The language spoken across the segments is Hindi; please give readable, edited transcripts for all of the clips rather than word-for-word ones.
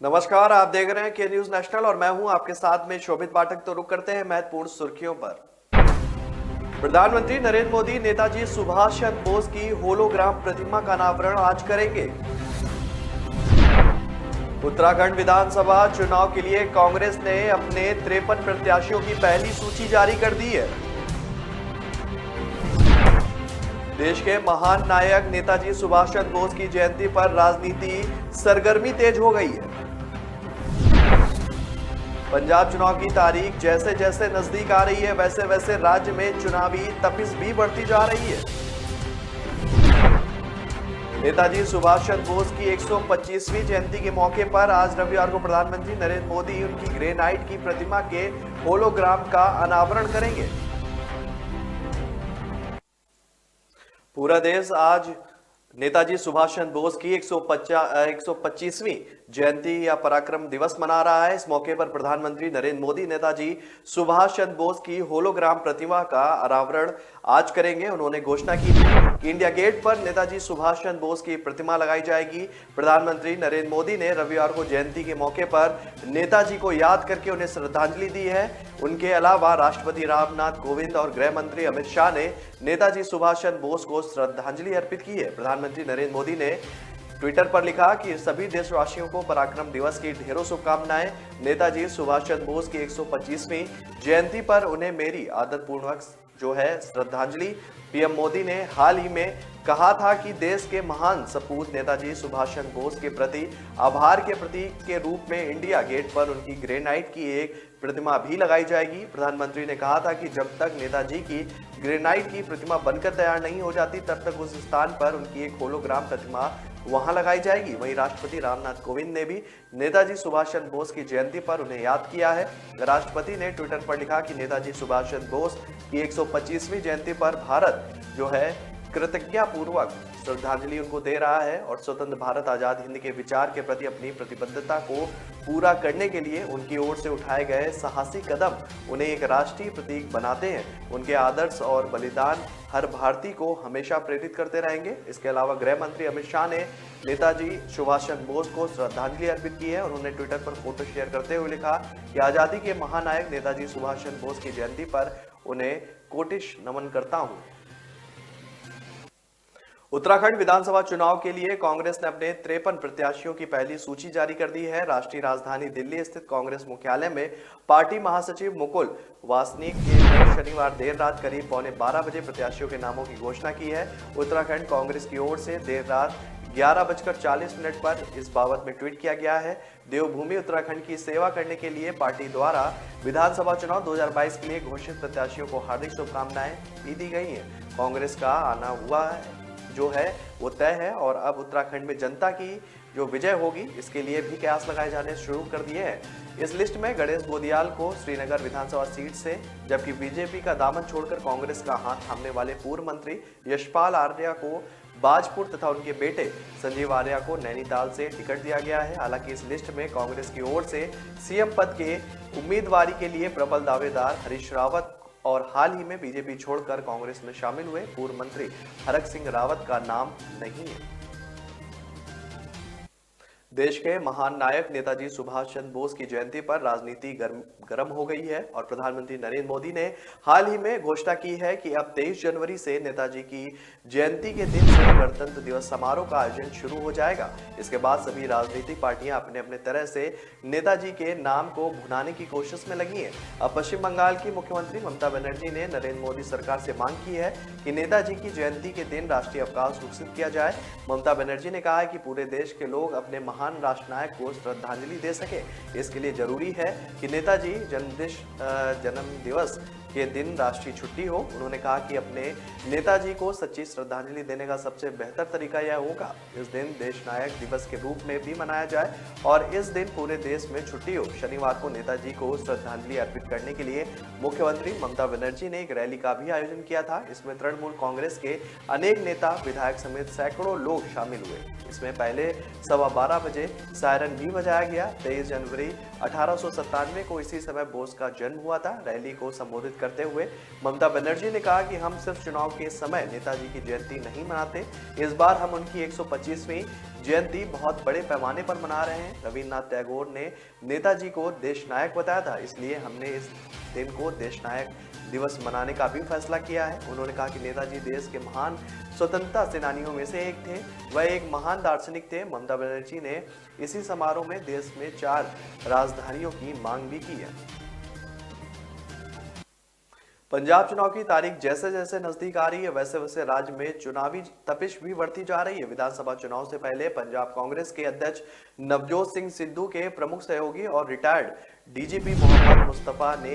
नमस्कार, आप देख रहे हैं के न्यूज नेशनल और मैं हूं आपके साथ में शोभित पाठक। तो रुक करते हैं महत्वपूर्ण सुर्खियों पर। प्रधानमंत्री नरेंद्र मोदी नेताजी सुभाष चंद्र बोस की होलोग्राम प्रतिमा का अनावरण आज करेंगे। उत्तराखंड विधानसभा चुनाव के लिए कांग्रेस ने अपने 53 प्रत्याशियों की पहली सूची जारी कर दी है। देश के महान नायक नेताजी सुभाष चंद्र बोस की जयंती पर राजनीति सरगर्मी तेज हो गई है। पंजाब चुनाव की तारीख जैसे जैसे नजदीक आ रही है, वैसे वैसे राज्य में चुनावी तपिश भी बढ़ती जा रही है। नेताजी सुभाष चंद्र बोस की 125वीं जयंती के मौके पर आज रविवार को प्रधानमंत्री नरेंद्र मोदी उनकी ग्रेनाइट की प्रतिमा के होलोग्राम का अनावरण करेंगे। पूरा देश आज नेताजी सुभाष चंद्र बोस की 125वीं जयंती या पराक्रम दिवस मना रहा है। इस मौके पर प्रधानमंत्री नरेंद्र मोदी नेताजी सुभाष चंद्र बोस की होलोग्राम प्रतिमा का अनावरण आज करेंगे। उन्होंने घोषणा की थी कि इंडिया गेट पर नेताजी सुभाष चंद्र बोस की प्रतिमा लगाई जाएगी। प्रधानमंत्री नरेंद्र मोदी ने रविवार को जयंती के मौके पर नेताजी को याद करके उन्हें श्रद्धांजलि दी है। उनके अलावा राष्ट्रपति रामनाथ कोविंद और गृह मंत्री अमित शाह ने नेताजी सुभाष चंद्र बोस को श्रद्धांजलि अर्पित की है। प्रधानमंत्री नरेंद्र मोदी ने ट्विटर पर लिखा कि सभी देशवासियों को पराक्रम दिवस की ढेरों शुभकामनाएं। नेताजी सुभाष चंद्र बोस की 125वीं जयंती पर उन्हें मेरी आदरपूर्वक श्रद्धांजलि। पीएम मोदी ने हाल ही में कहा था कि देश के महान सपूत नेताजी सुभाष चंद्र बोस के प्रति आभार के प्रतीक के रूप में इंडिया गेट पर उनकी ग्रेनाइट की एक प्रतिमा भी लगाई जाएगी। प्रधानमंत्री ने कहा था कि जब तक नेताजी की ग्रेनाइट की प्रतिमा बनकर तैयार नहीं हो जाती, तब तक उस स्थान पर उनकी एक होलोग्राम प्रतिमा वहां लगाई जाएगी। वहीं राष्ट्रपति रामनाथ कोविंद ने भी नेताजी सुभाष चंद्र बोस की जयंती पर उन्हें याद किया है। राष्ट्रपति ने ट्विटर पर लिखा कि नेताजी सुभाष चंद्र बोस की 125वीं जयंती पर भारत कृतज्ञतापूर्वक श्रद्धांजलि उनको दे रहा है और स्वतंत्र भारत आजाद हिंद के विचार के प्रति अपनी प्रतिबद्धता को पूरा करने के लिए उनकी ओर से उठाए गए साहसी कदम उन्हें एक राष्ट्रीय प्रतीक बनाते हैं। उनके आदर्श और बलिदान हर भारतीय को हमेशा प्रेरित करते रहेंगे। इसके अलावा गृह मंत्री अमित शाह ने नेताजी सुभाष चंद्र बोस को श्रद्धांजलि अर्पित की है। उन्होंने ट्विटर पर फोटो शेयर करते हुए लिखा कि आजादी के महानायक नेताजी सुभाष चंद्र बोस की जयंती पर उन्हें कोटिश नमन करता हूं। उत्तराखंड विधानसभा चुनाव के लिए कांग्रेस ने अपने 53 प्रत्याशियों की पहली सूची जारी कर दी है। राष्ट्रीय राजधानी दिल्ली स्थित कांग्रेस मुख्यालय में पार्टी महासचिव मुकुल वासनिक ने शनिवार देर रात करीब 11:15 बजे प्रत्याशियों के नामों की घोषणा की है। उत्तराखंड कांग्रेस की ओर से देर रात 11:40 पर इस बाबत में ट्वीट किया गया है। देवभूमि उत्तराखंड की सेवा करने के लिए पार्टी द्वारा विधानसभा चुनाव 2022 के लिए घोषित प्रत्याशियों को हार्दिक शुभकामनाएं भी दी गई हैं। कांग्रेस का आना हुआ वो तय है और अब उत्तराखंड में जनता की जो विजय होगी इसके लिए भी कयास लगाए जाने शुरू कर दिए हैं। इस लिस्ट में गणेश गोदियाल को श्रीनगर विधानसभा सीट से, जबकि बीजेपी का दामन छोड़कर कांग्रेस का हाथ थामने वाले पूर्व मंत्री यशपाल आर्या को बाजपुर तथा उनके बेटे संजीव आर्या को नैनीताल से टिकट दिया गया है। हालांकि इस लिस्ट में कांग्रेस की ओर से सीएम पद के उम्मीदवारी के लिए प्रबल दावेदार हरीश रावत और हाल ही में बीजेपी छोड़कर कांग्रेस में शामिल हुए पूर्व मंत्री हरक सिंह रावत का नाम नहीं है। देश के महान नायक नेताजी सुभाष चंद्र बोस की जयंती पर राजनीति गर्म हो गई है और प्रधानमंत्री नरेंद्र मोदी ने हाल ही में घोषणा की है कि अब 23 जनवरी से नेताजी की जयंती के दिन से गणतंत्र दिवस समारोह का आयोजन शुरू हो जाएगा। इसके बाद सभी राजनीतिक पार्टियां अपने अपने तरह से नेताजी के नाम को भुनाने की कोशिश में लगी हैं। अब पश्चिम बंगाल की मुख्यमंत्री ममता बनर्जी ने नरेंद्र मोदी सरकार से मांग की है कि नेताजी की जयंती के दिन राष्ट्रीय अवकाश घोषित किया जाए। ममता बनर्जी ने कहा है कि पूरे देश के लोग अपने महान राष्ट्रनायक को श्रद्धांजलि दे सके। इसके लिए जरूरी है कि नेताजी जन्म दिवस के दिन राष्ट्रीय छुट्टी हो। उन्होंने कहा कि अपने नेताजी को सच्ची श्रद्धांजलि देने का सबसे बेहतर तरीका यह होगा इस दिन देश नायक दिवस के रूप में भी मनाया जाए और इस दिन पूरे देश में छुट्टी हो। शनिवार को नेताजी को श्रद्धांजलि अर्पित करने के लिए मुख्यमंत्री ममता बनर्जी ने एक रैली का भी आयोजन किया था। इसमें तृणमूल कांग्रेस के अनेक नेता विधायक समेत सैकड़ों लोग शामिल हुए। इसमें पहले 12:15 बजे सायरन भी बजाया गया। 23 जनवरी 1897 को इसी समय बोस का जन्म हुआ था। रैली को संबोधित करते हुए ममता बनर्जी ने कहा कि हम सिर्फ चुनाव के समय नेताजी की जयंती नहीं मनाते, इस बार हम उनकी 125वीं जयंती बहुत बड़े पैमाने पर मना रहे हैं। रविन्द्रनाथ टैगोर ने नेताजी को देश नायक बताया था, इसलिए हमने इस दिन को देश नायक दिवस मनाने का भी फैसला किया है। उन्होंने कहा कि नेताजी देश के महान स्वतंत्रता सेनानियों में से एक थे, वह एक महान दार्शनिक थे। ममता बनर्जी ने इसी समारोह में देश में 4 राजधानियों की मांग भी की है। पंजाब चुनाव की तारीख जैसे जैसे नजदीक आ रही है, वैसे वैसे राज्य में चुनावी तपिश भी बढ़ती जा रही है। विधानसभा चुनाव से पहले पंजाब कांग्रेस के अध्यक्ष नवजोत सिंह सिद्धू के प्रमुख सहयोगी और रिटायर्ड डीजीपी मोहम्मद मुस्तफा ने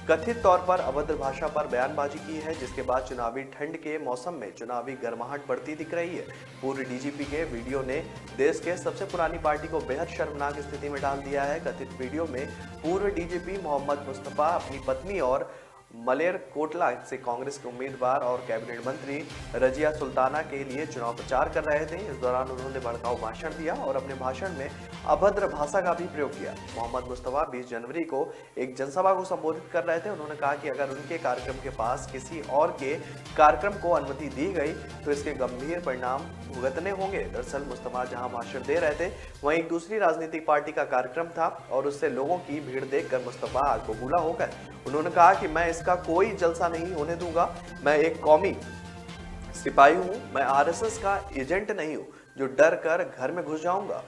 कथित तौर पर अभद्र भाषा पर बयानबाजी की है, जिसके बाद चुनावी ठंड के मौसम में चुनावी गर्माहट बढ़ती दिख रही है। पूर्व डीजीपी के वीडियो ने देश के सबसे पुरानी पार्टी को बेहद शर्मनाक स्थिति में डाल दिया है। कथित वीडियो में पूर्व डीजीपी मोहम्मद मुस्तफा अपनी पत्नी और मलेर कोटला से कांग्रेस के उम्मीदवार और कैबिनेट मंत्री रजिया सुल्ताना के लिए चुनाव प्रचार कर रहे थे। इस दौरान उन्होंने भड़काऊ भाषण दिया और अपने भाषण में अभद्र भाषा का भी प्रयोग किया। मोहम्मद मुस्तफा 20 जनवरी को एक जनसभा को संबोधित कर रहे थे। उन्होंने कहा कि अगर उनके कार्यक्रम के पास किसी और के कार्यक्रम को अनुमति दी गई तो इसके गंभीर परिणाम भुगतने होंगे। दरअसल मुस्तफा जहां भाषण दे रहे थे, वहीं एक दूसरी राजनीतिक पार्टी का कार्यक्रम था और उससे लोगों की भीड़ देखकर मुस्तफा आग बबूला हो गए। उन्होंने कहा कि मैं इसका कोई जलसा नहीं होने दूंगा, मैं एक कौमी सिपाही हूं, मैं आरएसएस का एजेंट नहीं हूं जो डर कर घर में घुस जाऊंगा।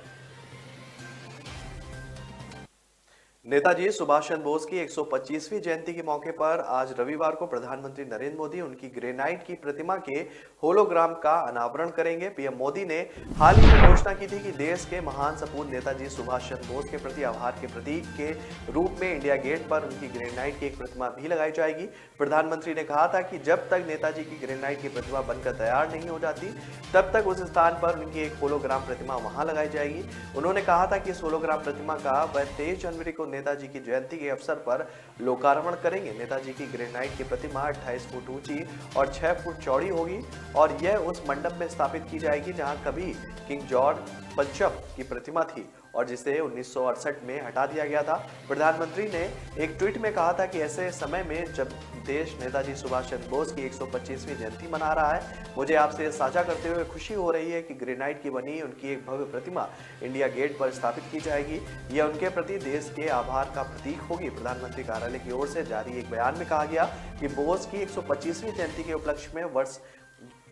नेताजी सुभाष चंद्र बोस की 125वीं जयंती के मौके पर आज रविवार को प्रधानमंत्री नरेंद्र मोदी उनकी ग्रेनाइट की प्रतिमा के होलोग्राम का अनावरण करेंगे। पीएम मोदी ने हाल ही में घोषणा की थी कि देश के महान सपूत नेताजी सुभाष चंद्र बोस के प्रति आभार के प्रतीक के रूप में इंडिया गेट पर उनकी ग्रेनाइट की एक प्रतिमा भी लगाई जाएगी। प्रधानमंत्री ने कहा था कि जब तक नेताजी की ग्रेनाइट की प्रतिमा बनकर तैयार नहीं हो जाती, तब तक उस स्थान पर उनकी एक होलोग्राम प्रतिमा वहां लगाई जाएगी। उन्होंने कहा था कि इस होलोग्राम प्रतिमा का वह 23 जनवरी को नेताजी की जयंती के अवसर पर लोकार्पण करेंगे। नेताजी की ग्रेनाइट की प्रतिमा 28 फुट ऊंची और 6 फुट चौड़ी होगी और यह उस मंडप में स्थापित की जाएगी जहां कभी किंग जॉर्ज पंचम की प्रतिमा थी और जिसे 1968 में हटा दिया गया था। प्रधानमंत्री ने एक ट्वीट में कहा था कि ऐसे समय में जब देश नेताजी सुभाष चंद्र बोस की 125वीं जयंती मना रहा है, मुझे आपसे साझा करते हुए खुशी हो रही है कि ग्रेनाइट की बनी उनकी एक भव्य प्रतिमा इंडिया गेट पर स्थापित की जाएगी। यह उनके प्रति देश के आभार का प्रतीक होगी। प्रधानमंत्री कार्यालय की ओर से जारी एक बयान में कहा गया कि बोस की 125वीं जयंती के उपलक्ष्य में वर्ष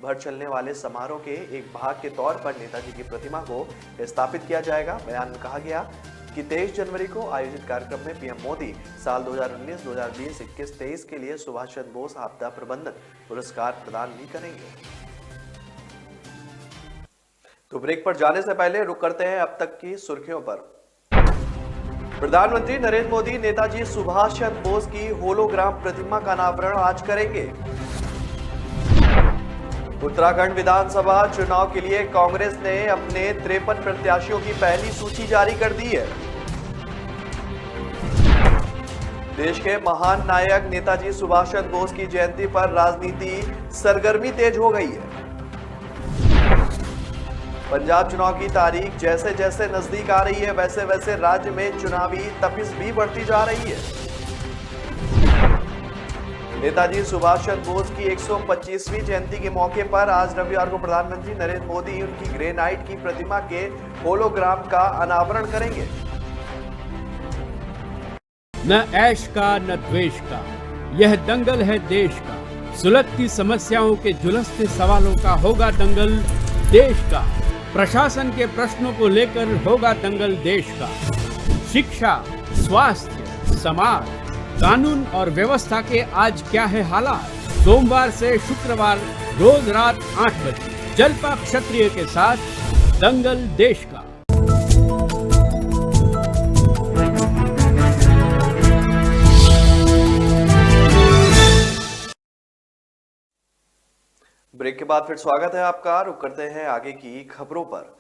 भर चलने वाले समारोह के एक भाग के तौर पर नेताजी की प्रतिमा को स्थापित किया जाएगा। बयान में कहा गया कि 23 जनवरी को आयोजित कार्यक्रम में पीएम मोदी साल 2019, 2020, 21, 23 के लिए सुभाष चंद्र बोस आपदा प्रबंधन पुरस्कार प्रदान भी करेंगे। तो ब्रेक पर जाने से पहले रुक करते हैं अब तक की सुर्खियों पर। प्रधानमंत्री नरेंद्र मोदी नेताजी सुभाष चंद्र बोस की होलोग्राम प्रतिमा का अनावरण आज करेंगे। उत्तराखंड विधानसभा चुनाव के लिए कांग्रेस ने अपने 53 प्रत्याशियों की पहली सूची जारी कर दी है। देश के महान नायक नेताजी सुभाष चंद्र बोस की जयंती पर राजनीति सरगर्मी तेज हो गई है। पंजाब चुनाव की तारीख जैसे जैसे नजदीक आ रही है, वैसे वैसे राज्य में चुनावी तपिश भी बढ़ती जा रही है। नेताजी सुभाष चंद्र बोस की 125वीं जयंती के मौके पर आज रविवार को प्रधानमंत्री नरेंद्र मोदी उनकी ग्रेनाइट की प्रतिमा के होलोग्राम का अनावरण करेंगे। न ऐश का न द्वेष का, यह दंगल है देश का। सुलगती समस्याओं के जुलसते सवालों का होगा दंगल देश का। प्रशासन के प्रश्नों को लेकर होगा दंगल देश का। शिक्षा, स्वास्थ्य, समाज, कानून और व्यवस्था के आज क्या है हालात। सोमवार से शुक्रवार रोज रात 8 बजे जलपा क्षत्रिय के साथ दंगल देश का। ब्रेक के बाद फिर स्वागत है आपका। रुक करते हैं आगे की खबरों पर।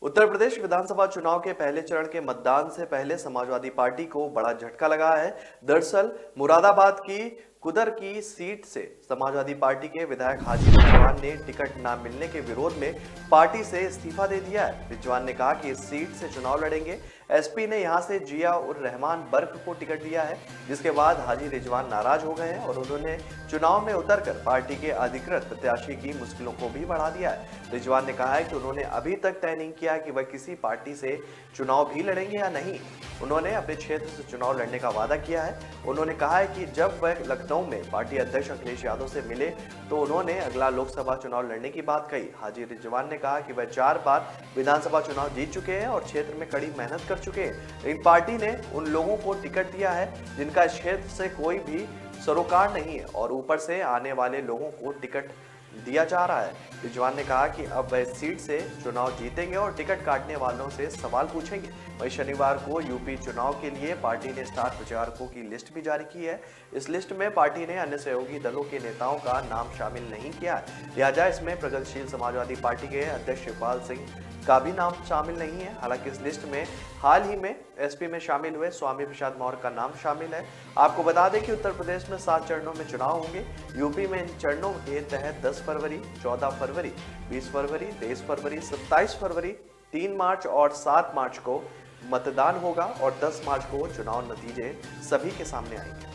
उत्तर प्रदेश विधानसभा चुनाव के पहले चरण के मतदान से पहले समाजवादी पार्टी को बड़ा झटका लगा है। दरअसल मुरादाबाद की कुदर की सीट से समाजवादी पार्टी के विधायक हाजी रिजवान ने टिकट न मिलने के विरोध में पार्टी से इस्तीफा दे दिया है। रिजवान ने कहा कि इस सीट से चुनाव लड़ेंगे। एसपी ने यहां से जिया उर रहमान बर्क को टिकट दिया है, जिसके बाद हाजी रिजवान नाराज हो गए हैं और उन्होंने चुनाव में उतरकर पार्टी के अधिकृत प्रत्याशी की मुश्किलों को भी बढ़ा दिया है। रिजवान ने कहा है कि उन्होंने अभी तक तय नहीं किया कि वह किसी पार्टी से चुनाव भी लड़ेंगे या नहीं। उन्होंने अपने क्षेत्र से चुनाव लड़ने का वादा किया है। उन्होंने कहा है कि जब वह लखनऊ में पार्टी अध्यक्ष अखिलेश यादव से मिले तो उन्होंने अगला लोकसभा चुनाव लड़ने की बात कही। हाजी रिजवान ने कहा कि वह 4 बार विधानसभा चुनाव जीत चुके हैं और क्षेत्र में कड़ी मेहनत कर चुके हैं, लेकिन पार्टी ने उन लोगों को टिकट दिया है जिनका इस क्षेत्र से कोई भी सरोकार नहीं है और ऊपर से आने वाले लोगों को टिकट दिया जा रहा है। रिजवान ने कहा कि अब वह सीट से चुनाव जीतेंगे और टिकट काटने वालों से सवाल पूछेंगे। वहीं शनिवार को यूपी चुनाव के लिए पार्टी ने स्टार प्रचारकों की लिस्ट भी जारी की है। इस लिस्ट में पार्टी ने अन्य सहयोगी दलों के नेताओं का नाम शामिल नहीं किया है, लिहाजा इसमें प्रगतिशील समाजवादी पार्टी के अध्यक्ष शिवपाल सिंह का भी नाम शामिल नहीं है। हालांकि इस लिस्ट में हाल ही में एसपी में शामिल हुए स्वामी प्रसाद मौर्य का नाम शामिल है। आपको बता दें कि उत्तर प्रदेश में 7 चरणों में चुनाव होंगे। यूपी में इन चरणों के तहत 10 फरवरी, 14 फरवरी, 20 फरवरी, 23 फरवरी, 27 फरवरी, 3 मार्च और 7 मार्च को मतदान होगा और 10 मार्च को चुनाव नतीजे सभी के सामने आएंगे।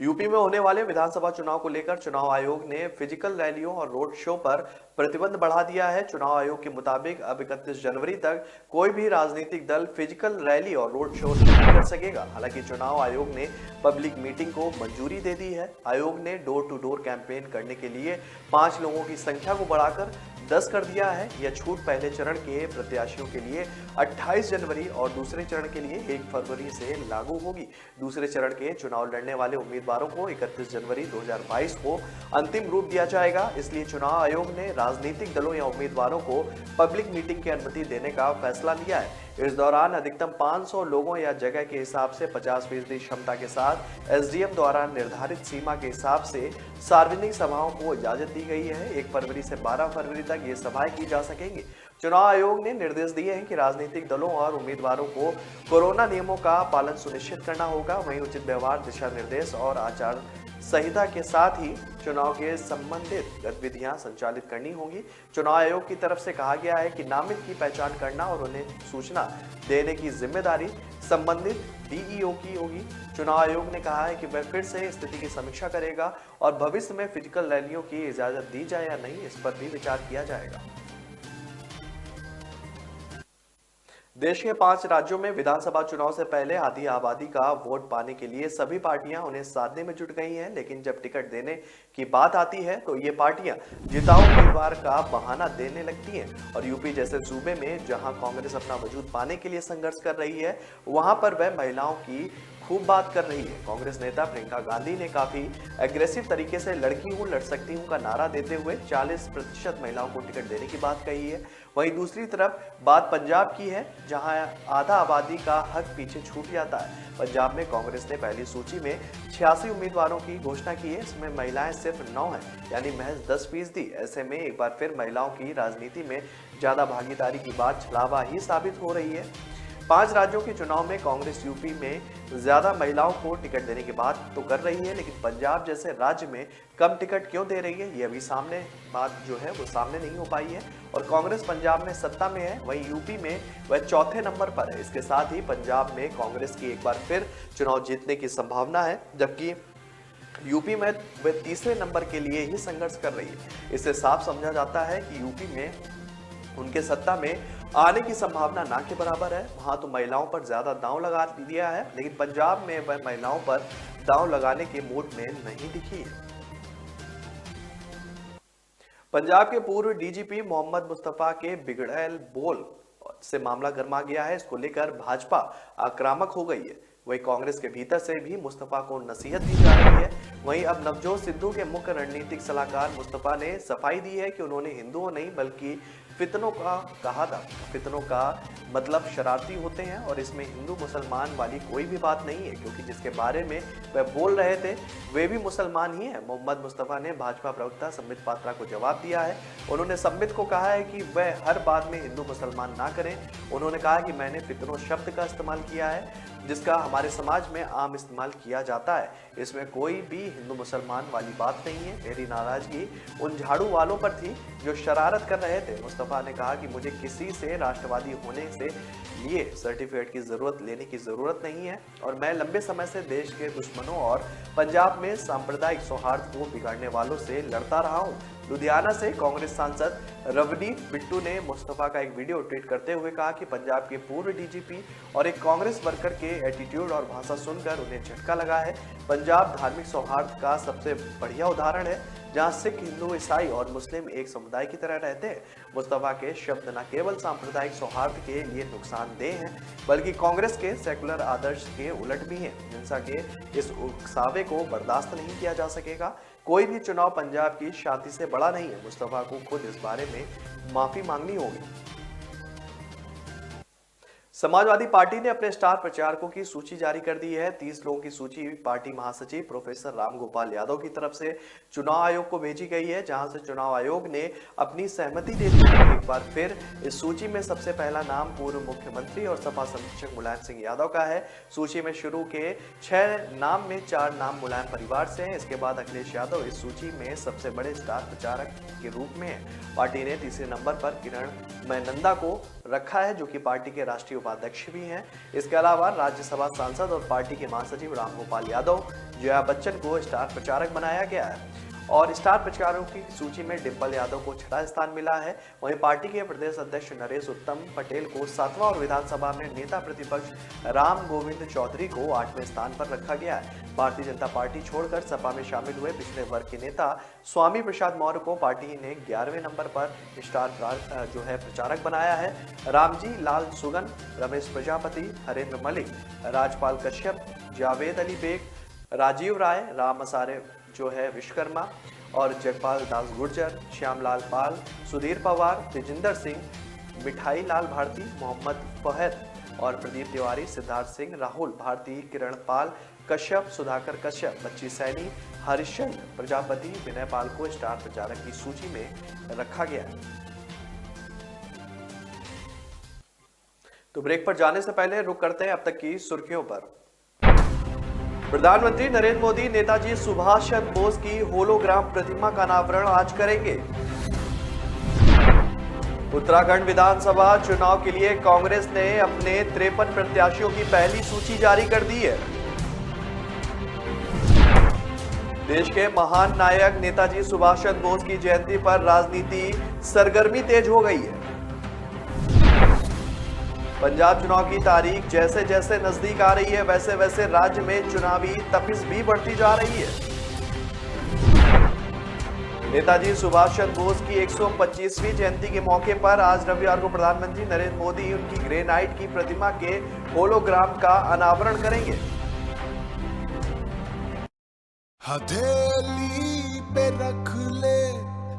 यूपी में होने वाले विधानसभा चुनाव को लेकर चुनाव आयोग ने फिजिकल रैलियों और रोड शो पर प्रतिबंध बढ़ा दिया है। चुनाव आयोग के मुताबिक अब 31 जनवरी तक कोई भी राजनीतिक दल फिजिकल रैली और रोड शो नहीं कर सकेगा। हालांकि चुनाव आयोग ने पब्लिक मीटिंग को मंजूरी दे दी है। आयोग ने डोर टू डोर कैंपेन करने के लिए 5 लोगों की संख्या को बढ़ाकर 10 कर दिया है। यह छूट पहले चरण के प्रत्याशियों के लिए 28 जनवरी और दूसरे चरण के लिए 1 फरवरी से लागू होगी। दूसरे चरण के चुनाव लड़ने वाले उम्मीदवारों को 31 जनवरी 2022 को अंतिम रूप दिया जाएगा। इसलिए चुनाव आयोग ने राजनीतिक दलों या उम्मीदवारों को पब्लिक मीटिंग की अनुमति देने का फैसला लिया है। इस दौरान अधिकतम 500 लोगों या जगह के हिसाब से 50% क्षमता के साथ एसडीएम द्वारा निर्धारित सीमा के हिसाब से सार्वजनिक सभाओं को इजाजत दी गई है। 1 फरवरी से 12 फरवरी तक ये सभाएं की जा सकेंगी। चुनाव आयोग ने निर्देश दिए हैं कि राजनीतिक दलों और उम्मीदवारों को कोरोना नियमों का पालन सुनिश्चित करना होगा। वहीं उचित व्यवहार, दिशा निर्देश और आचार संहिता के साथ ही चुनाव के संबंधित गतिविधियां संचालित करनी होगी। चुनाव आयोग की तरफ से कहा गया है कि नामित की पहचान करना और उन्हें सूचना देने की जिम्मेदारी संबंधित डीईओ की होगी। चुनाव आयोग ने कहा है कि वह फिर से स्थिति की समीक्षा करेगा और भविष्य में फिजिकल रैलियों की इजाजत दी जाए या नहीं, इस पर भी विचार किया जाएगा। देश के 5 राज्यों में विधानसभा चुनाव से पहले आधी आबादी का वोट पाने के लिए सभी पार्टियां उन्हें साधने में जुट गई हैं, लेकिन जब टिकट देने की बात आती है तो ये पार्टियां जिताऊ उम्मीदवार का बहाना देने लगती हैं। और यूपी जैसे सूबे में जहां कांग्रेस अपना वजूद पाने के लिए संघर्ष कर रही है, वहां पर वह महिलाओं की खूब बात कर रही है। कांग्रेस नेता प्रियंका गांधी ने काफी एग्रेसिव तरीके से लड़की हूं लड़ सकती हूं का नारा देते हुए 40% महिलाओं को टिकट देने की बात कही है। वहीं दूसरी तरफ बात पंजाब की है, जहां आधा आबादी का हक पीछे छूट जाता है। पंजाब में कांग्रेस ने पहली सूची में 86 उम्मीदवारों की घोषणा की है। इसमें महिलाएं सिर्फ 9 हैं, यानी महज 10%। ऐसे में एक बार फिर महिलाओं की राजनीति में ज्यादा भागीदारी की बात छलावा ही साबित हो रही है। 5 राज्यों के चुनाव में कांग्रेस यूपी में ज्यादा महिलाओं को टिकट देने की बात तो कर रही है, लेकिन पंजाब जैसे राज्य में कम टिकट क्यों दे रही है, ये अभी सामने बात जो है वो सामने नहीं हो पाई है। और कांग्रेस पंजाब में सत्ता में है, वहीं यूपी में वह चौथे नंबर पर है। इसके साथ ही पंजाब में कांग्रेस की एक बार फिर चुनाव जीतने की संभावना है, जबकि यूपी में वह तीसरे नंबर के लिए ही संघर्ष कर रही है। इससे साफ समझा जाता है कि यूपी में उनके सत्ता में आने की संभावना ना के बराबर है। वहां तो महिलाओं पर ज्यादा दांव लगा दिया है, लेकिन पंजाब में वह महिलाओं पर दांव लगाने के मूड में नहीं दिखी है। पंजाब के पूर्व डीजीपी मोहम्मद मुस्तफा के बिगड़ैल बोल से मामला गर्मा गया है। इसको लेकर भाजपा आक्रामक हो गई है। वहीं कांग्रेस के भीतर से भी मुस्तफा को नसीहत दी जा रही है। वहीं अब नवजोत सिद्धू के मुख्य रणनीतिक सलाहकार मुस्तफा ने सफाई दी है कि उन्होंने हिंदुओं नहीं बल्कि फितनों का कहा था। फितनों का मतलब शरारती होते हैं और इसमें हिंदू मुसलमान वाली कोई भी बात नहीं है, क्योंकि जिसके बारे में वह बोल रहे थे वे भी मुसलमान ही हैं। मोहम्मद मुस्तफा ने भाजपा प्रवक्ता संबित पात्रा को जवाब दिया है। उन्होंने संबित को कहा है कि वह हर बात में हिंदू मुसलमान ना करें। उन्होंने कहा कि मैंने फितनों शब्द का इस्तेमाल किया है। जिसका हमारे समाज में आम इस्तेमाल किया जाता है। इसमें कोई भी हिंदू मुसलमान वाली बात नहीं है। मेरी नाराजगी उन झाड़ू वालों पर थी जो शरारत कर रहे थे। मुस्तफा ने कहा कि मुझे किसी से राष्ट्रवादी होने से लिए सर्टिफिकेट की जरूरत लेने की जरूरत नहीं है और मैं लंबे समय से देश के दुश्मनों और पंजाब में सांप्रदायिक सौहार्द को बिगाड़ने वालों से लड़ता रहा हूं। लुधियाना से कांग्रेस सांसद रवनीत बिट्टू ने मुस्तफा का एक वीडियो ट्वीट करते हुए कहा कि पंजाब के पूर्व डीजीपी और एक कांग्रेस वर्कर के एटीट्यूड और भाषा सुनकर उन्हें झटका लगा है। पंजाब धार्मिक सौहार्द का सबसे बढ़िया उदाहरण है, जहां सिख, हिंदू, ईसाई और मुस्लिम एक समुदाय की तरह रहते हैं। मुस्तफा के शब्द न केवल सांप्रदायिक सौहार्द के लिए नुकसानदेह हैं, बल्कि कांग्रेस के सेकुलर आदर्श के उलट भी हैं। हिंसा के इस उकसावे को बर्दाश्त नहीं किया जा सकेगा। कोई भी चुनाव पंजाब की शांति से बड़ा नहीं है। मुस्तफा को खुद इस बारे में माफी मांगनी होगी। समाजवादी पार्टी ने अपने स्टार प्रचारकों की सूची जारी कर दी है। 30 लोगों की सूची पार्टी महासचिव प्रोफेसर रामगोपाल यादव की तरफ से चुनाव आयोग को भेजी गई है, जहां से चुनाव आयोग ने अपनी सहमति दे दी है। एक बार फिर इस सूची में सबसे पहला नाम पूर्व मुख्यमंत्री और सपा समीक्षक मुलायम सिंह यादव का है। सूची में शुरू के 6 नाम में 4 नाम मुलायम परिवार से हैं। इसके बाद अखिलेश यादव इस सूची में सबसे बड़े स्टार प्रचारक के रूप में है। पार्टी ने तीसरे नंबर पर किरण मैनंदा को रखा है, जो कि पार्टी के राष्ट्रीय उपाध्यक्ष भी हैं। इसके अलावा राज्यसभा सांसद और पार्टी के महासचिव रामगोपाल यादव, जया बच्चन को स्टार प्रचारक बनाया गया है और स्टार प्रचारकों की सूची में डिंपल यादव को 6वां स्थान मिला है। वहीं पार्टी के प्रदेश अध्यक्ष नरेश उत्तम पटेल को 7वां और विधानसभा में नेता प्रतिपक्ष राम गोविंद चौधरी को 8वें स्थान पर रखा गया है। भारतीय जनता पार्टी छोड़कर सपा में शामिल हुए पिछड़े वर्ग के नेता स्वामी प्रसाद मौर्य को पार्टी ने 11वें नंबर पर स्टार प्रचारक बनाया है। रामजी लाल सुगन, रमेश प्रजापति, हरेंद्र मलिक, राजपाल कश्यप, जावेद अली बेग, राजीव राय, राम असारे विश्वकर्मा और जगपाल दास गुर्जर, श्यामलाल पाल, सुधीर पवार, तेजिंदर सिंह, मिठाई लाल भारती, मोहम्मद फहद और प्रदीप तिवारी, सिद्धार्थ सिंह, राहुल भारती, किरण पाल कश्यप, सुधाकर कश्यप, बच्ची सैनी, हरिश्चंद्र प्रजापति, विनय पाल को स्टार प्रचारक की सूची में रखा गया है। तो ब्रेक पर जाने से पहले रुक करते हैं अब तक की सुर्खियों पर। प्रधानमंत्री नरेंद्र मोदी नेताजी सुभाष चंद्र बोस की होलोग्राम प्रतिमा का अनावरण आज करेंगे। उत्तराखंड विधानसभा चुनाव के लिए कांग्रेस ने अपने 53 प्रत्याशियों की पहली सूची जारी कर दी है। देश के महान नायक नेताजी सुभाष चंद्र बोस की जयंती पर राजनीति सरगर्मी तेज हो गई है। पंजाब चुनाव की तारीख जैसे जैसे नजदीक आ रही है, वैसे वैसे राज्य में चुनावी तपिश भी बढ़ती जा रही है। नेताजी सुभाष चंद्र बोस की 125वीं जयंती के मौके पर आज रविवार को प्रधानमंत्री नरेंद्र मोदी उनकी ग्रेनाइट की प्रतिमा के होलोग्राम का अनावरण करेंगे। हथेली पे रख ले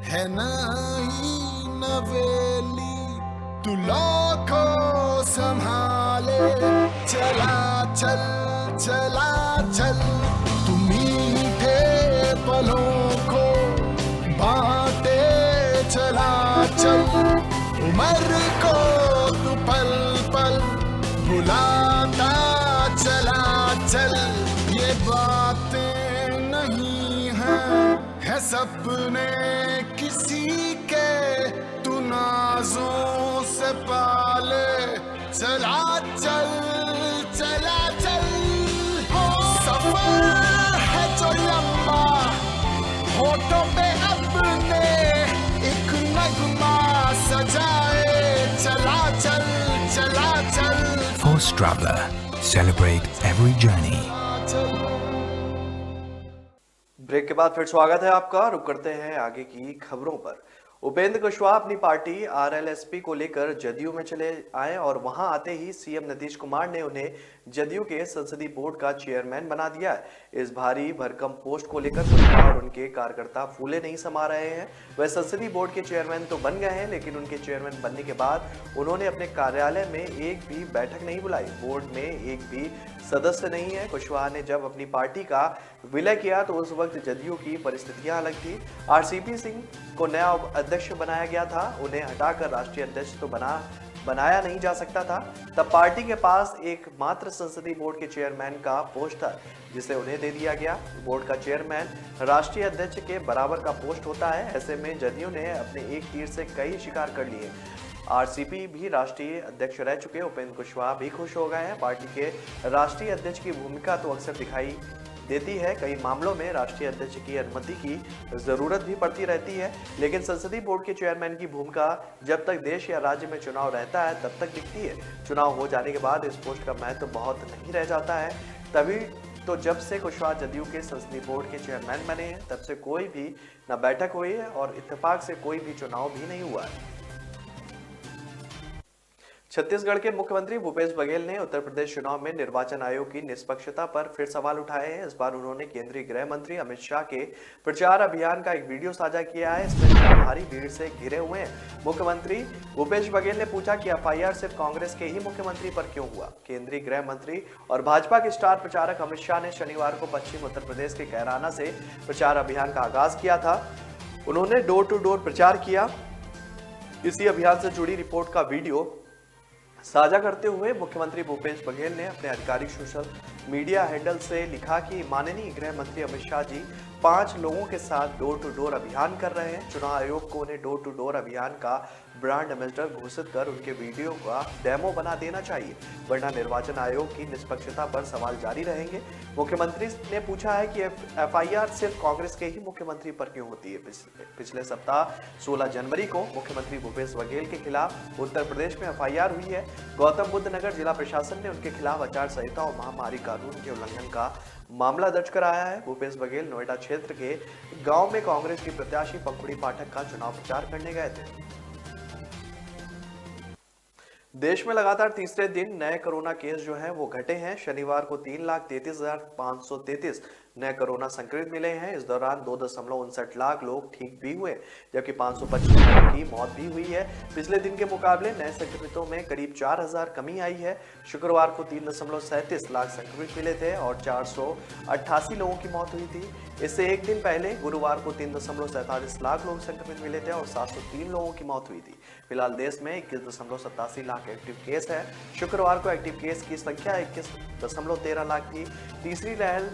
है नई नवेली, तू लाखों संभाले चला चल चला चल, तू मीठे पलों को बांटे चला चल, उम्र को तू पल पल भुलाता चला चल। ये बातें नहीं है सपने किसी के, तू नाजों से पाले चला चल चला चल। सफर है जो लंबा, होठों पे अपने एक नगमा सजाए चला चल चला चल। Force Traveler, celebrate every journey. Break के बाद फिर स्वागत है आपका। रुक करते हैं आगे की खबरों पर। उपेंद्र कुशवाहा अपनी पार्टी आरएलएसपी को लेकर जदयू में चले आए और वहां आते ही सीएम नीतीश कुमार ने उन्हें जदयू के संसदीय बोर्ड का चेयरमैन बना दिया है। इस भारी भरकम पोस्ट को लेकर कुशवाहा और उनके कार्यकर्ता फूले नहीं समा रहे हैं। वह संसदीय बोर्ड के चेयरमैन तो बन गए हैं, लेकिन उनके चेयरमैन बनने के बाद उन्होंने अपने कार्यालय में एक भी बैठक नहीं बुलाई, बोर्ड में एक भी सदस्य नहीं है। कुशवाहा ने जब अपनी पार्टी का विलय किया तो उस वक्त जदयू की परिस्थितियां अलग थी। आरसीपी सिंह को नया अध्यक्ष बनाया गया था, उन्हें हटाकर राष्ट्रीय अध्यक्ष तो बना बनाया नहीं जा सकता था, तब पार्टी के पास एकमात्र संसदीय बोर्ड के चेयरमैन का पोस्ट था, जिसे उन्हें दे दिया गया। बोर्ड का चेयरमैन राष्ट्रीय अध्यक्ष के बराबर का पोस्ट होता है। ऐसे में जदयू ने अपने एक तीर से कई शिकार कर लिए। आरसीपी भी राष्ट्रीय अध्यक्ष रह चुके उपेंद्र कुशवाहा भी खुश हो गए हैं। पार्टी के राष्ट्रीय अध्यक्ष की भूमिका तो अक्सर दिखाई देती है, कई मामलों में राष्ट्रीय अध्यक्ष की अनुमति की जरूरत भी पड़ती रहती है, लेकिन संसदीय बोर्ड के चेयरमैन की भूमिका जब तक देश या राज्य में चुनाव रहता है तब तक दिखती है। चुनाव हो जाने के बाद इस पोस्ट का महत्व तो बहुत नहीं रह जाता है। तभी तो जब से कुशवाहा जदयू के संसदीय बोर्ड के चेयरमैन बने हैं, तब से कोई भी न बैठक हुई है और इत्तेफाक से कोई भी चुनाव भी नहीं हुआ है। छत्तीसगढ़ के मुख्यमंत्री भूपेश बघेल ने उत्तर प्रदेश चुनाव में निर्वाचन आयोग की निष्पक्षता पर फिर सवाल उठाए हैं। इस बार उन्होंने केंद्रीय गृह मंत्री अमित शाह के प्रचार अभियान का एक वीडियो साझा किया है। इसमें भारी भीड़ से घिरे हुए हैं। मुख्यमंत्री भूपेश बघेल ने पूछा कि एफआईआर सिर्फ कांग्रेस के ही मुख्यमंत्री पर क्यों हुआ। केंद्रीय गृह मंत्री और भाजपा के स्टार प्रचारक अमित शाह ने शनिवार को पश्चिम उत्तर प्रदेश के कैराना से प्रचार अभियान का आगाज किया था। उन्होंने डोर टू डोर प्रचार किया। इसी अभियान से जुड़ी रिपोर्ट का वीडियो साझा करते हुए मुख्यमंत्री भूपेश बघेल ने अपने आधिकारिक सोशल मीडिया हैंडल से लिखा कि माननीय गृह मंत्री अमित शाह जी 5 लोगों के साथ डोर टू डोर अभियान कर रहे हैं। चुनाव आयोग को उन्हें डोर टू डोर अभियान का ब्रांड एम्बेसडर घोषित कर उनके वीडियो का डेमो बना देना चाहिए, वरना निर्वाचन आयोग की निष्पक्षता पर सवाल जारी रहेंगे। मुख्यमंत्री ने पूछा है कि एफआईआर सिर्फ कांग्रेस के ही मुख्यमंत्री पर क्यों होती है। पिछले सप्ताह 16 जनवरी को मुख्यमंत्री भूपेश बघेल के खिलाफ उत्तर प्रदेश में एफआईआर हुई है। गौतम बुद्ध नगर जिला प्रशासन ने उनके खिलाफ आचार संहिता और महामारी कानून के उल्लंघन का मामला दर्ज कराया है। भूपेश बघेल नोएडा क्षेत्र के गांव में कांग्रेस की प्रत्याशी पंखुड़ी पाठक का चुनाव प्रचार करने गए थे। देश में लगातार तीसरे दिन नए कोरोना केस जो हैं वो घटे हैं। शनिवार को 3,33,533 नए कोरोना संक्रमित मिले हैं। इस दौरान 2.59 लाख लोग ठीक भी हुए, जबकि 525 लोगों की मौत भी हुई है। पिछले दिन के मुकाबले नए संक्रमितों में करीब 4,000 कमी आई है। शुक्रवार को 3.37 लाख संक्रमित मिले थे और 488 लोगों की मौत हुई थी। इससे एक दिन पहले गुरुवार को 3.47 लाख लोग संक्रमित मिले थे और 703 लोगों की मौत हुई थी। फिलहाल देश में 21.87 लाख एक्टिव केस है। शुक्रवार को एक्टिव केस की संख्या 21.13 लाख थी। तीसरी लहर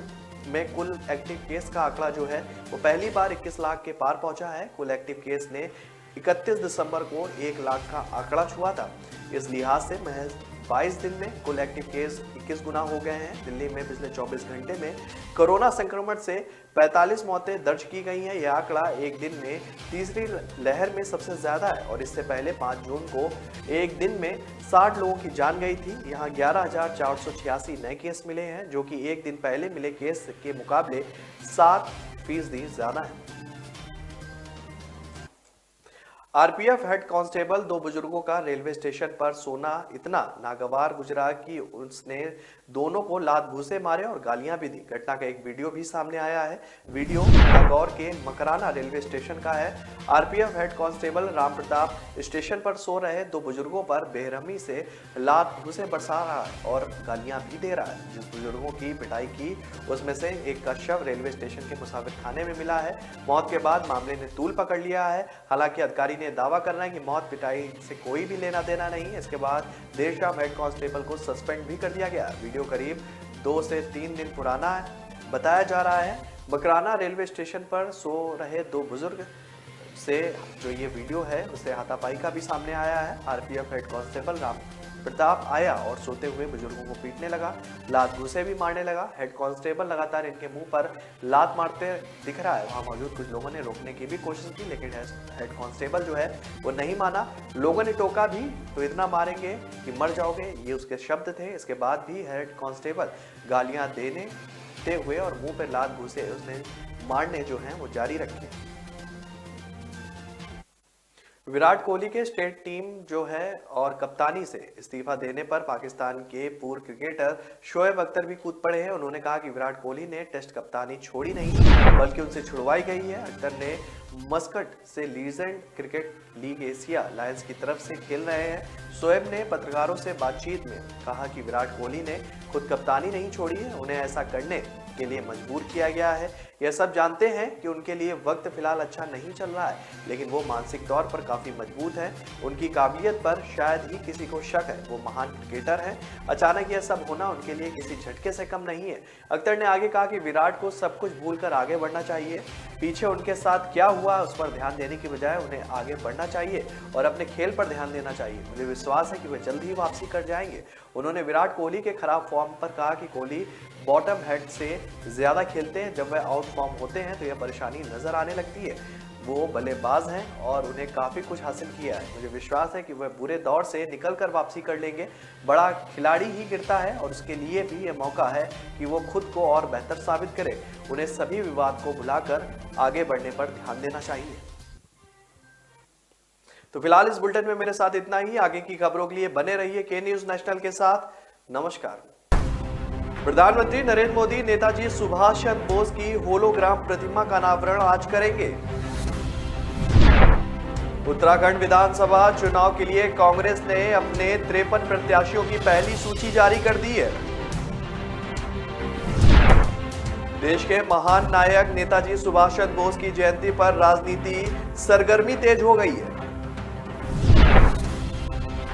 में कुल एक्टिव केस का आंकड़ा जो है वो पहली बार 21 लाख के पार पहुंचा है। कुल एक्टिव केस ने 31 दिसंबर को 1 लाख का आंकड़ा छुआ था। इस लिहाज से महज 22 दिन में कुल एक्टिव केस 21 गुना हो गए हैं। दिल्ली में पिछले 24 घंटे में कोरोना संक्रमण से 45 मौतें दर्ज की गई हैं। यह आंकड़ा एक दिन में तीसरी लहर में सबसे ज्यादा है और इससे पहले 5 जून को एक दिन में 60 लोगों की जान गई थी। यहाँ 11,486 नए केस मिले हैं, जो कि एक दिन पहले मिले केस के मुकाबले 7% ज्यादा है। आरपीएफ हेड कांस्टेबल 2 बुजुर्गों का रेलवे स्टेशन पर सोना इतना नागवार गुजरा कि उसने दोनों को लात घूंसे मारे और गालियां भी दी। घटना का एक वीडियो भी सामने आया है। वीडियो नागौर के मकराना रेलवे स्टेशन का है। RPF head constable Ram Pratap station पर सो रहे 2 बुजुर्गों पर बेरहमी से लात घूंसे बरसा रहा है और गालियां भी दे रहा है। जिस बुजुर्गों की पिटाई की उसमें से एक का शव रेलवे स्टेशन के मुसाफिर खाने में मिला है। मौत के बाद मामले ने तूल पकड़ लिया है। हालांकि अधिकारी ने दावा करना है कि मौत पिटाई से कोई भी लेना देना नहीं है। इसके बाद देर शाम हेड कांस्टेबल को सस्पेंड भी कर दिया गया। वीडियो करीब 2 से 3 दिन पुराना बताया जा रहा है। मकराना रेलवे स्टेशन पर सो रहे 2 बुजुर्ग से जो ये वीडियो है उसे हाथापाई का भी सामने आया है। RPF head constable Ram Pratap आया और सोते हुए बुजुर्गों को पीटने लगा, लात घूंसे भी मारने लगा। हेड कांस्टेबल लगातार इनके मुंह पर लात मारते दिख रहा है। वहां मौजूद कुछ लोगों ने रोकने की भी कोशिश की, लेकिन हेड कांस्टेबल जो है वो नहीं माना। लोगों ने टोका भी तो इतना मारेंगे कि मर जाओगे, ये उसके शब्द थे। इसके बाद भी हेड कांस्टेबल गालियां देते हुए और मुंह पर लात घूंसे उसने मारने जो है वो जारी रखे। विराट कोहली के स्टेट टीम जो है और कप्तानी से इस्तीफा देने पर पाकिस्तान के पूर्व क्रिकेटर शोएब अख्तर भी कूद पड़े हैं। उन्होंने कहा कि विराट कोहली ने टेस्ट कप्तानी छोड़ी नहीं बल्कि उनसे छुड़वाई गई है। अख्तर ने मस्कट से legend cricket league Asia Lions की तरफ से खेल रहे हैं। शोएब ने पत्रकारों से बातचीत में कहा कि विराट कोहली ने खुद कप्तानी नहीं छोड़ी है, उन्हें ऐसा करने के लिए मजबूर किया गया है। यह सब जानते हैं कि उनके लिए वक्त फिलहाल अच्छा नहीं चल रहा है, लेकिन वो मानसिक तौर पर काफी मजबूत हैं। उनकी काबिलियत पर शायद ही किसी को शक है। वो महान क्रिकेटर हैं। अचानक यह सब होना उनके लिए किसी झटके से कम नहीं है। अख्तर ने आगे कहा कि विराट को सब कुछ भूलकर आगे बढ़ना चाहिए। पीछे उनके साथ क्या हुआ उस पर ध्यान देने की बजाय उन्हें आगे बढ़ना चाहिए और अपने खेल पर ध्यान देना चाहिए। मुझे विश्वास है कि वे जल्द ही वापसी कर जाएंगे। उन्होंने विराट कोहली के खराब फॉर्म पर कहा कि कोहली बॉटम हेड से ज्यादा खेलते हैं। जब वह आउट फॉर्म होते हैं तो यह परेशानी नजर आने लगती है। वो बल्लेबाज हैं और उन्हें काफी कुछ हासिल किया है। मुझे विश्वास है कि वह बुरे दौर से निकलकर वापसी कर लेंगे। बड़ा खिलाड़ी ही गिरता है और उसके लिए भी यह मौका है कि वो खुद को और बेहतर साबित करे। उन्हें सभी विवाद को भुलाकर आगे बढ़ने पर ध्यान देना चाहिए। तो फिलहाल इस बुलेटिन में मेरे साथ इतना ही। आगे की खबरों के लिए बने रहिए के न्यूज नेशनल के साथ। नमस्कार। प्रधानमंत्री नरेंद्र मोदी नेताजी सुभाष चंद्र बोस की होलोग्राम प्रतिमा का अनावरण आज करेंगे। उत्तराखंड विधानसभा चुनाव के लिए कांग्रेस ने अपने 53 प्रत्याशियों की पहली सूची जारी कर दी है। देश के महान नायक नेताजी सुभाष चंद्र बोस की जयंती पर राजनीति सरगर्मी तेज हो गई है।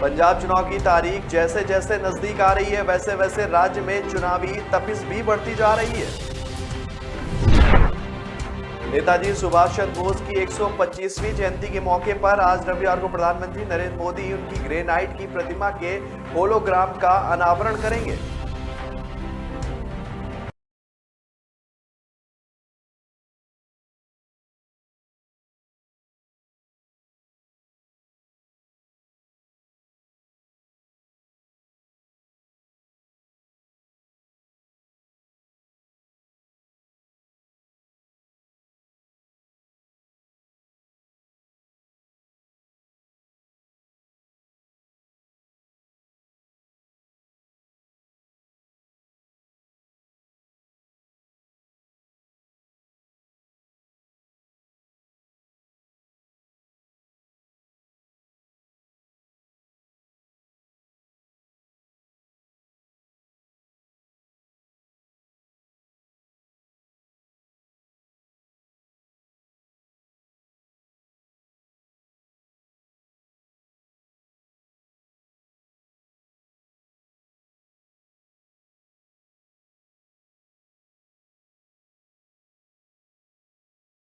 पंजाब चुनाव की तारीख जैसे जैसे नजदीक आ रही है, वैसे वैसे राज्य में चुनावी तपिश भी बढ़ती जा रही है। नेताजी सुभाष चंद्र बोस की 125वीं जयंती के मौके पर आज रविवार को प्रधानमंत्री नरेंद्र मोदी उनकी ग्रेनाइट की प्रतिमा के होलोग्राम का अनावरण करेंगे।